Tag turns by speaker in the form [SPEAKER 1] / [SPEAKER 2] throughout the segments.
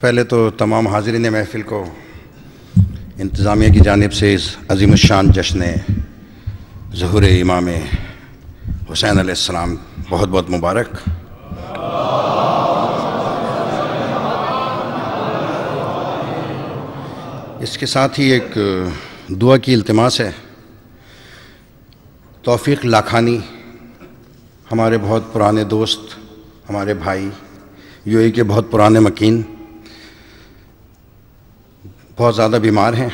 [SPEAKER 1] पहले तो तमाम हाज़रीन महफ़िल को इंतज़ामिया की जानिब से इस अज़ीमुश्शान जश्न ज़ुहूर इमाम हुसैन अलैहिस्सलाम बहुत बहुत मुबारक। इसके साथ ही एक दुआ की इल्तिमास है। तौफ़ीक़ लाखानी हमारे बहुत पुराने दोस्त, हमारे भाई, यूएई के बहुत पुराने मकीन, बहुत ज़्यादा बीमार हैं,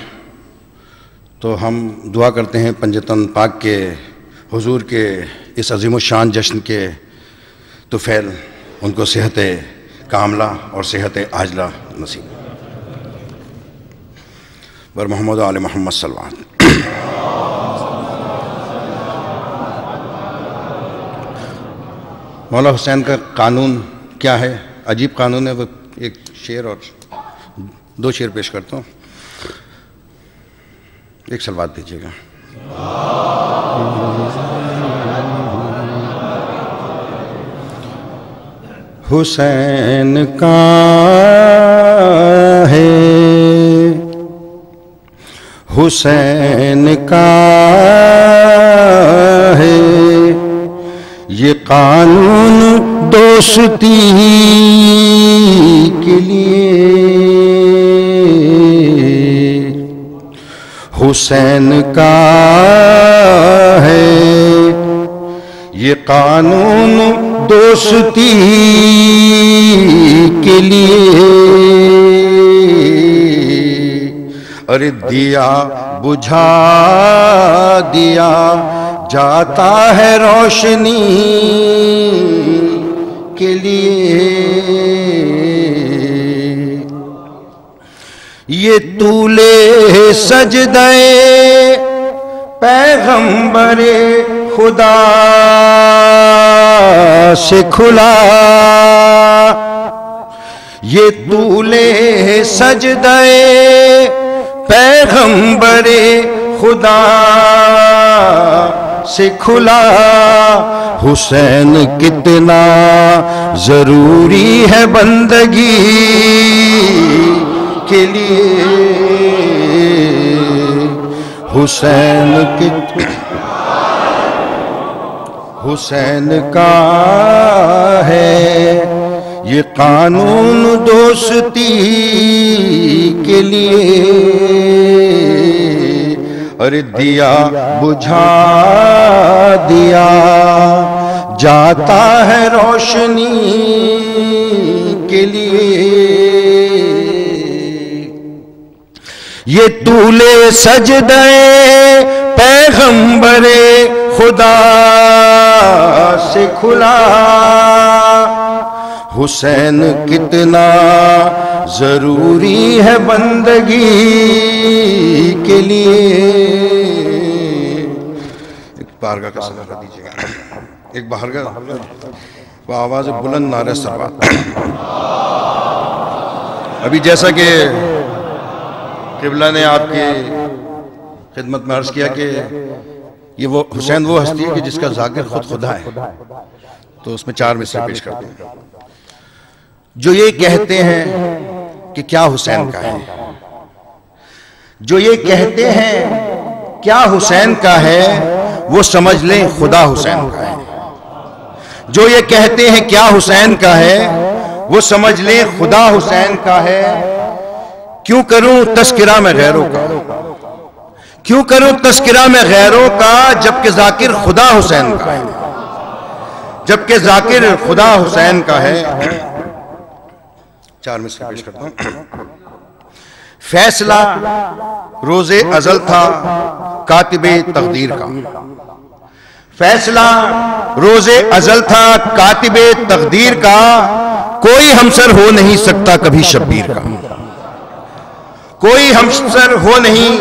[SPEAKER 1] तो हम दुआ करते हैं पंजतन पाक के हुजूर के इस अज़ीमुश्शान जश्न के तुफ़ैल उनको सेहत कामला और सेहत आजला नसीब। बर मोहम्मद आले मोहम्मद सल्लल्लाहु अलैहि वसल्लम। मौला हुसैन का कानून क्या है? अजीब कानून है। वो एक शेर और दो शेर पेश करता हूँ, एक सलवात दीजिएगा। हुसैन का है, हुसैन का है ये कानून दोस्ती के लिए, हुसैन का है ये कानून दोस्ती के लिए। अरे दिया बुझा दिया जाता है रोशनी के लिए, ये तूले सजदे पैगंबरे खुदा से खुला, ये तूले सजदे पैगंबरे खुदा से खुला। हुसैन कितना जरूरी है बंदगी के लिए, हुसैन हुसैन का है ये कानून दोस्ती के लिए। अरे दिया बुझा दिया जाता है रोशनी के लिए, ये तूले सजदे पैगंबरे खुदा से खुला। हुसैन कितना जरूरी है बंदगी के लिए। एक बारगाह का सलाह दीजिएगा, एक बारगाह आवाज बुलंद नारे सलवात। अभी जैसा कि क़िबला ने आपकी खिदमत में अर्ज किया कि ये वो हुसैन वो हस्ती है कि जिसका ज़ाकिर खुद खुदा है, तो उसमें चार मिसरे पेश करते हैं। जो ये कहते हैं कि क्या हुसैन का है, जो ये कहते हैं क्या हुसैन का है, वो समझ लें खुदा हुसैन का है। जो ये कहते हैं क्या हुसैन का है, वो समझ लें खुदा हुसैन का है। क्यों करूं तस्किरा में गैरों का, क्यों करूं तस्किरा में गैरों का, जबकि जाकिर खुदा हुसैन का है, जबकि जाकिर खुदा हुसैन का है। चार मिसरे पेश करता हूं। फैसला रोज़े अज़ल था कातिबे तकदीर का, फैसला रोज़े अज़ल था कातिबे तकदीर का, कोई हमसर हो नहीं सकता कभी शब्बीर का, कोई हमसर हो नहीं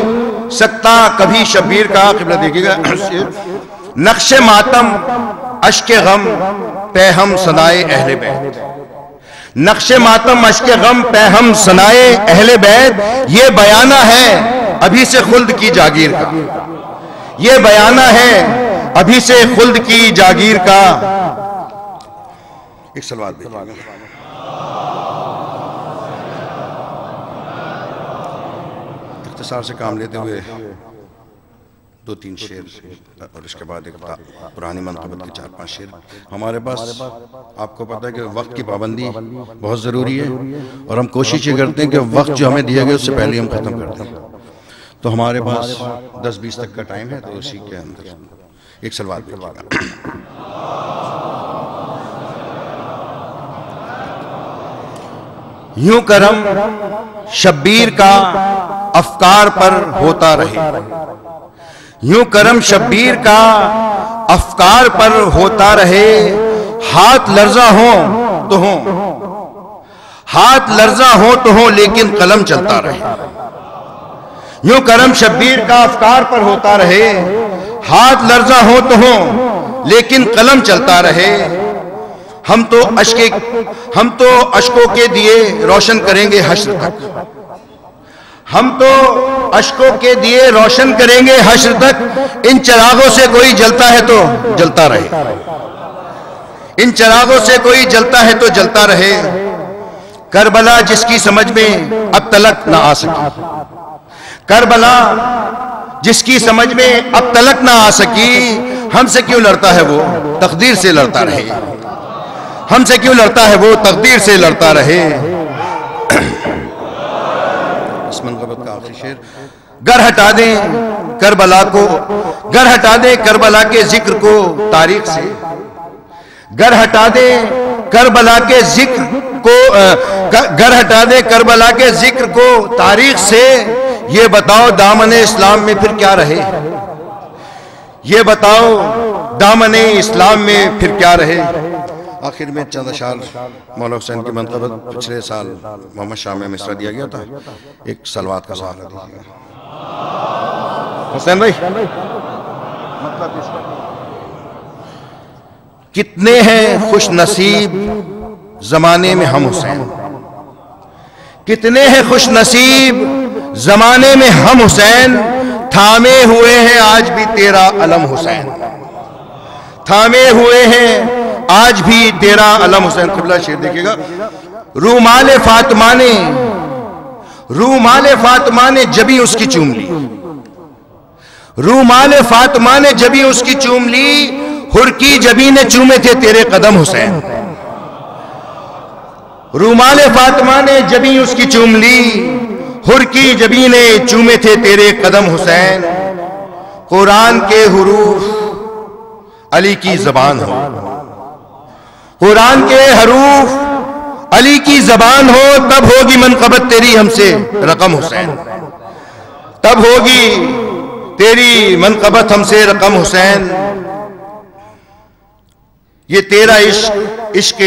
[SPEAKER 1] सकता कभी शब्बीर का। क़िबला देखिएगा, नक्शे मातम अश्के गम पे हम सनाए अहले बैत, नक्शे मातम अश्के गम पे हम सनाए अहले बैत, ये बयाना है अभी से खुल्द की जागीर का, ये बयाना है अभी से खुल्द की जागीर का। एक सलवात मुख्तसार से काम लेते हुए 2-3 शेर और इसके बाद एक पुरानी मनक़बत के 4-5 शेर। हमारे पास आपको पता है कि वक्त की पाबंदी बहुत ज़रूरी है और हम कोशिश ये करते हैं कि वक्त जो हमें दिया गया उससे पहले हम ख़त्म कर दें। तो हमारे पास 10-20 तक का टाइम है, तो उसी के अंदर एक सलवात देखिएगा। यूं करम शब्बीर का अफकार पर होता रहे, यूं करम शब्बीर का अफकार पर होता रहे, हाथ लर्जा हो तो हो, हाथ लर्जा हो तो हो लेकिन कलम चलता रहे। यूं करम शब्बीर का अफकार पर होता रहे, हाथ लर्जा हो तो हो लेकिन कलम चलता रहे। हम तो अश्कों के दिए रोशन करेंगे हश्र तक, हम तो अश्कों के दिए रोशन करेंगे हश्र तक। इन चिरागों से कोई जलता है तो जलता रहे, इन चिरागों से कोई जलता है तो जलता रहे। करबला जिसकी समझ में अब तलक ना आ सकी, करबला जिसकी समझ में अब तलक ना आ सकी, हमसे क्यों लड़ता है वो तकदीर से लड़ता रहे, हमसे क्यों लड़ता है वो तकदीर से लड़ता रहे। इस मनक़बत का आखिरी शेर। गर हटा दें करबला को, गर हटा दें करबला के जिक्र को तारीख से, गर हटा दें करबला के जिक्र को, गर हटा दें करबला के जिक्र को तारीख से। ये बताओ दामने इस्लाम में फिर क्या रहे, ये बताओ दामने इस्लाम में फिर क्या रहे। आखिर में चंद अशार मौला हुसैन की मनक़बत पिछले साल मोहम्मद शाह में मिसरा दिया गया था, एक सलवात का सहारा दीजिएगा हुसैन भाई। मतलब कितने हैं खुश नसीब जमाने में हम हुसैन, कितने हैं खुश नसीब जमाने में हम हुसैन, थामे हुए हैं आज भी तेरा अलम हुसैन, थामे हुए हैं आज भी तेरा अलम हुसैन। क़िबला शेर देखिएगा। रूमाले फातिमा ने जबी उसकी चूम ली, रूमाले फातिमा ने जबी उसकी चूम ली, हुर की जबी ने चूमे थे तेरे कदम हुसैन। रूमाले फातिमा ने जबी उसकी चूम ली, हुर की जबी ने चूमे थे तेरे कदम हुसैन। कुरान के हुरूफ अली की जबान हो, कुरान के हरूफ अली की जबान हो, तब होगी मनक़बत तेरी हमसे रकम हुसैन, तब होगी तेरी मनक़बत हमसे रकम हुसैन। ये तेरा इश्क इश्क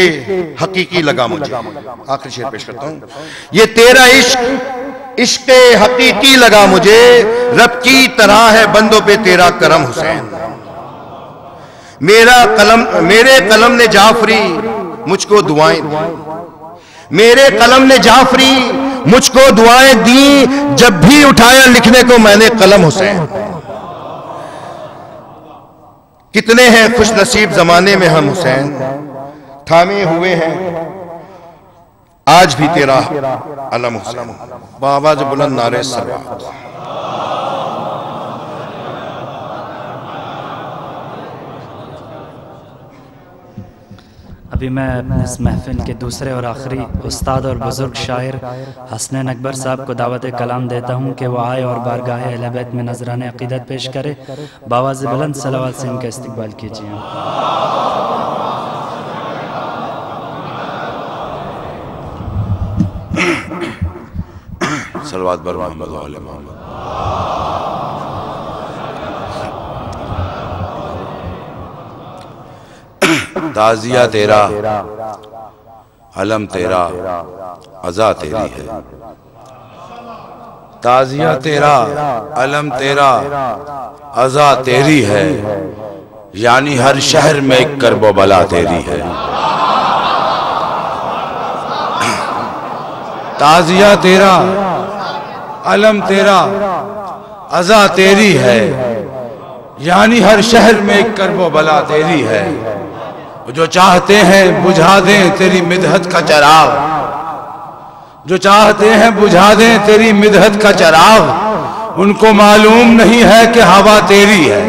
[SPEAKER 1] हकीकी लगा मुझे। आखिरी शेर पेश करता हूं। ये तेरा इश्क इश्क हकीकी लगा मुझे, रब की तरह है बंदों पे तेरा करम हुसैन। मेरे कलम ने जाफरी मुझको दुआएं दी, मेरे कलम ने जाफरी मुझको दुआएं दी, जब भी उठाया लिखने को मैंने कलम हुसैन। कितने हैं खुश नसीब जमाने में हम हुसैन, थामे हुए हैं आज भी तेरा अलम हुसैन। बावाज़ बुलंद नारे सलावत।
[SPEAKER 2] अभी मैं अपने इस महफिल के दूसरे और आखिरी उस्ताद और बुज़ुर्ग शायर हसनैन अकबर साहब को दावत कलाम देता हूँ कि वह आए और बारगाह अहले बैत में नजराने अक़ीदत पेश करे। बावाज़ बुलंद सलावत से इनका इस्तकबाल कीजिए।
[SPEAKER 3] सलवात बर मोहम्मद व आले मोहम्मद। ताज़िया तेरा अलम तेरा अज़ा तेरी है, ताज़िया तेरा अलम तेरा अज़ा तेरी है, यानी हर शहर में एक करबो बला तेरी है। ताज़िया तेरा अलम तेरा अज़ा तेरी है, यानी हर शहर में एक करबो बला तेरी है। जो चाहते हैं बुझा दें तेरी मिदहत का चराग, जो चाहते हैं बुझा दें तेरी मिदहत का चिराग, उनको मालूम नहीं है कि हवा तेरी है।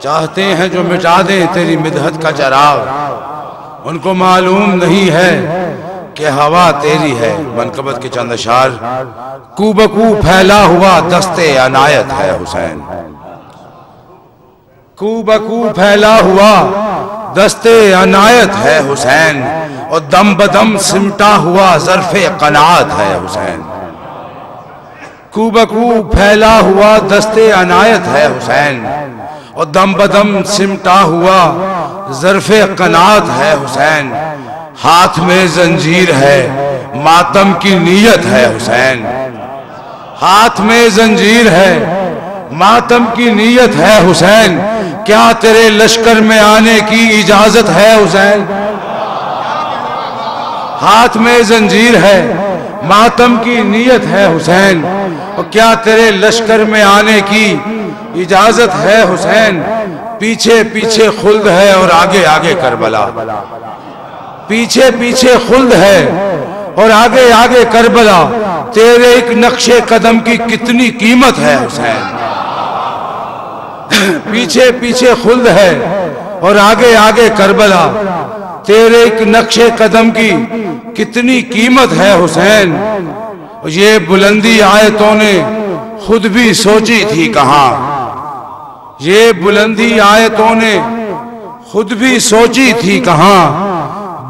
[SPEAKER 3] चाहते हैं जो मिटा दें तेरी मिदहत का चिराग, उनको मालूम नहीं है कि हवा तेरी है। मनकबत के चंद अशार। कूबकू फैला हुआ दस्ते अनायत है हुसैन, कूबकू फैला हुआ दस्ते अनायत है हुसैन, और दम बदम सिमटा हुआ ज़र्फ़े क़नाअत है हुसैन। कूबकू फैला हुआ दस्ते अनायत है हुसैन, और दम बदम सिमटा हुआ ज़र्फ़े क़नाअत है हुसैन। हाथ में जंजीर है मातम की नीयत है हुसैन, हाथ में जंजीर है मातम की नीयत है हुसैन। क्या तेरे लश्कर में आने की इजाजत है हुसैन? हाथ में जंजीर है मातम की नीयत है हुसैन, और क्या तेरे लश्कर में आने की इजाजत है हुसैन। पीछे पीछे खुल्द है और आगे आगे करबला, पीछे पीछे खुल्द है और आगे आगे करबला। तेरे एक नक्शे कदम की कितनी कीमत है हुसैन। पीछे पीछे खुल्द है और आगे आगे करबला, तेरे एक नक्शे कदम की कितनी कीमत है हुसैन। ये बुलंदी आयतों ने खुद भी सोची थी कहाँ, ये बुलंदी आयतों ने खुद भी सोची थी कहाँ।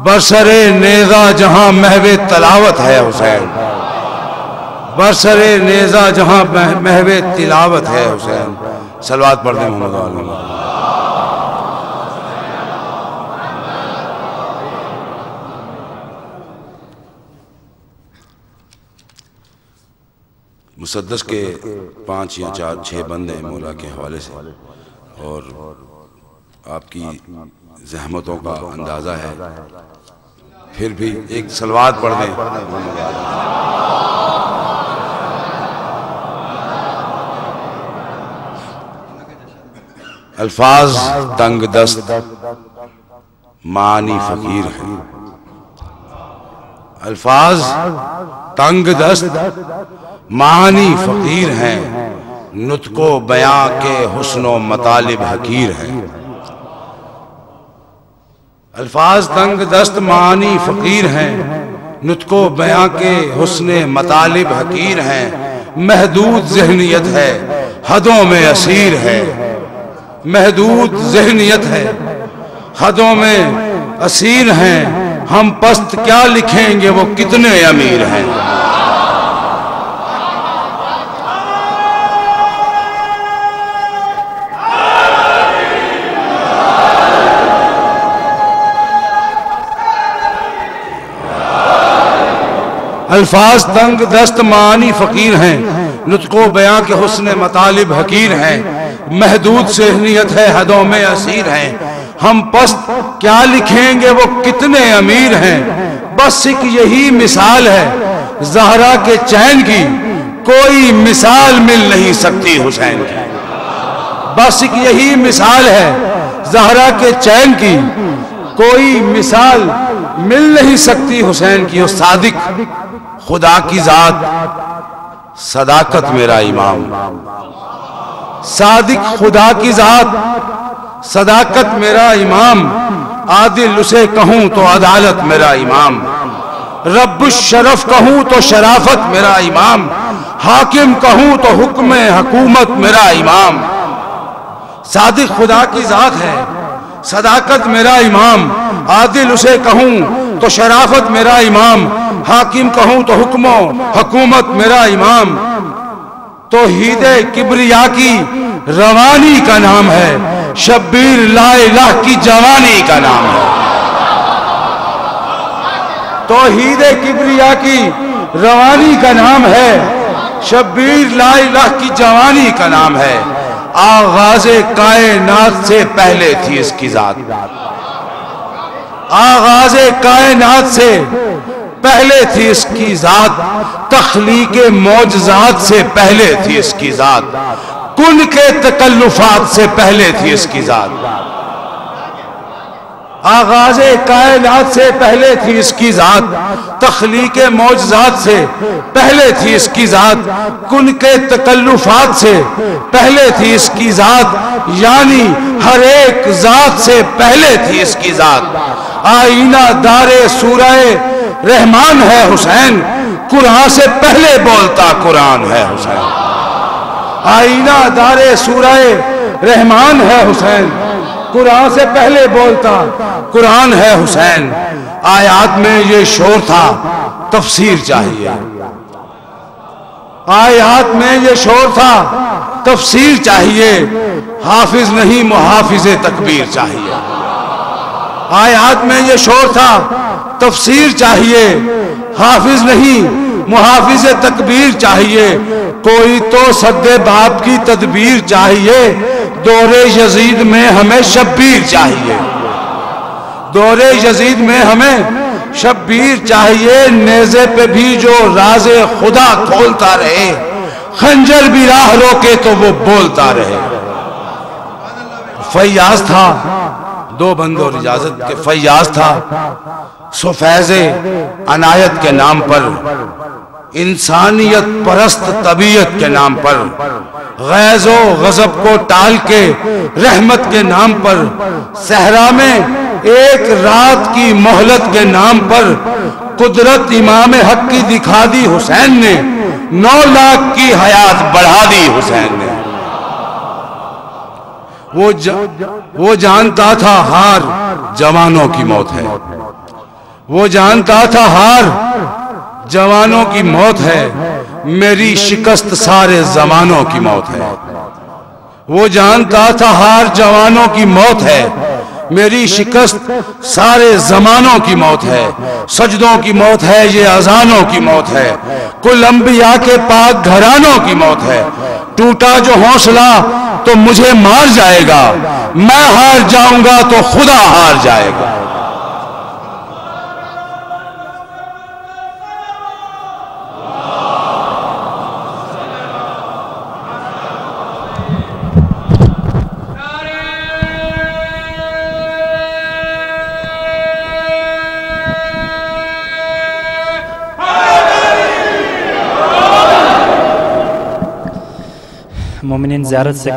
[SPEAKER 3] बरसरे नेजा जहां महवे तलावत है हुसैन, बरसरे नेजा जहां महवे तिलावत है हुसैन। सलवात पढ़ दें मोहम्मद। मुसद्दस के 5 या 6 बंद हैं मौला के हवाले से, और आपकी ज़हमतों का अंदाज़ा है। फिर भी एक सलवात पढ़ दें। अल्फाज तंग दस्त मानी फकीर है, अल्फाज तंग दस्त मानी फकीर हैं, नुत्को बयां के हुस्नो मतालिब हकीर हैं। अल्फाज तंग दस्त मानी फकीर हैं, नुत्को बयां के हुस्ने मतालिब हकीर हैं। महदूद ज़हनियत है हदों में असीर है, महदूद ज़हनियत है हदों में असीर हैं। हम पस्त क्या लिखेंगे वो कितने अमीर हैं। अल्फाज तंग दस्त मानी फकीर हैं, नुत्को बयां के हुस्ने मतालिब हकीर हैं। महदूद ज़हनियत है हदों में असीर हैं। हम पस्त क्या लिखेंगे वो कितने अमीर हैं। बस एक यही मिसाल है ज़हरा के चैन की, कोई मिसाल मिल नहीं सकती हुसैन की। बस एक यही मिसाल है ज़हरा के चैन की, कोई मिसाल मिल नहीं सकती हुसैन की। और सादिक खुदा की जात सदाकत मेरा इमाम, सादिक खुदा की जात सदाकत मेरा इमाम। आदिल उसे कहूं तो अदालत मेरा इमाम, रब्बुश शरफ कहूं तो शराफत मेरा इमाम, हाकिम कहूं तो हुक्म हकूमत मेरा इमाम। सादिक खुदा की जात है सदाकत मेरा इमाम, आदिल उसे कहूं तो शराफत मेरा इमाम, हाकिम कहूं तो हुक्म हकूमत मेरा इमाम। तौहीदे किब्रिया की रवानी का नाम है, शब्बीर ला इलाह की जवानी का नाम है। तौहीदे किब्रिया की रवानी का नाम है, शब्बीर ला इलाह की जवानी का नाम है। आगाज़े कायनात से पहले थी इसकी जात, आगाज़े कायनात से पहले थी इसकी जात, तख्लीके मौजज़ात से पहले थी इसकी जात, कुन के तकल्लुफात से पहले थी इसकी जात, आगाज़े कायनात से पहले थी इसकी जात, तख्लीके मौजज़ात से पहले थी इसकी जात, कुन के तकल्लुफात से पहले थी इसकी जात, यानी हर एक जात से पहले थी इसकी जात। आईना दारे सूरह रहमान है हुसैन, कुरान से पहले बोलता कुरान है हुसैन। आईना दारे सूरह रहमान है हुसैन, कुरान से पहले बोलता कुरान है हुसैन। आयात में ये शोर था, तफसीर चाहिए। आयात में ये शोर था, तफसीर चाहिए। हाफिज नहीं मुहाफिज़े तकबीर चाहिए। आयात में ये शोर था, तफसीर चाहिए। हाफिज नहीं मुहाफिज़े तकबीर चाहिए। कोई तो सद्दे बाप की तदबीर चाहिए। दौरे यजीद में हमें शब्बीर चाहिए। दौरे यजीद में हमें शब्बीर चाहिए। नेज़े पे भी जो राज़े खुदा खोलता रहे, खंजर भी राह रोके तो वो बोलता रहे। फैयाज था, दो बंदों और इजाजत के फैयाज था। सो फैज़े अनायत के नाम पर, इंसानियत परस्त तबीयत के नाम पर, गैज़ो गज़ब को टाल के रहमत के नाम पर, सहरा में एक रात की मोहलत के नाम पर, कुदरत इमाम हक की दिखा दी हुसैन ने। 9 लाख की हयात बढ़ा दी हुसैन ने। वो जानता था हार जवानों की मौत है। वो जानता था हार जवानों की मौत है। मेरी शिकस्त सारे जमानों की मौत है। वो जानता था हार जवानों की मौत है। मेरी शिकस्त सारे जमानों की मौत है। सजदों की मौत है, ये अजानों की मौत है। कुल अंबिया के पाक घरानों की मौत है। टूटा जो हौसला तो मुझे मार जाएगा, मैं हार जाऊंगा तो खुदा हार जाएगा।
[SPEAKER 2] मोमिनीन ज़ियारत से